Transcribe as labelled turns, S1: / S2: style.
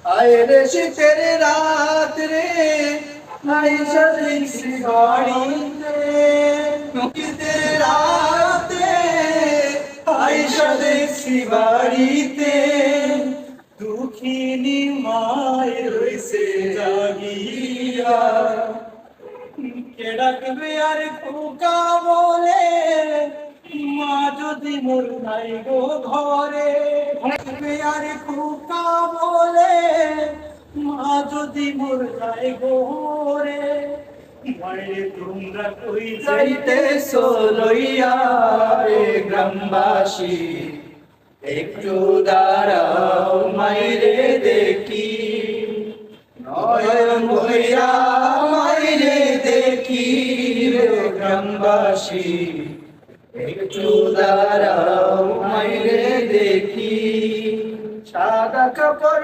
S1: আয় রে শীতের রাত রে আইসা দেখছি বাড়িতে শীতের রাতে আইসা দেখছি বাড়িতে দুঃখিনী মায়ের রইছে জাগিয়া কে ডাকবে আর খোকা বলে মা যদি মোর নাই গো ঘরে ডাকবে আর খোকা বলে মা যদি মোর নাই গো ঘরে মায়ে তোমরা কই যাইতেছো লইয়া রে গ্রামবাসী একটু দাঁড়াও মাইরে দেখি নয়ন ভইরা মাইরে দেখি রে গ্রামবাসী একটু দাঁড়াও মাইরে দেখি সাদা কাপড়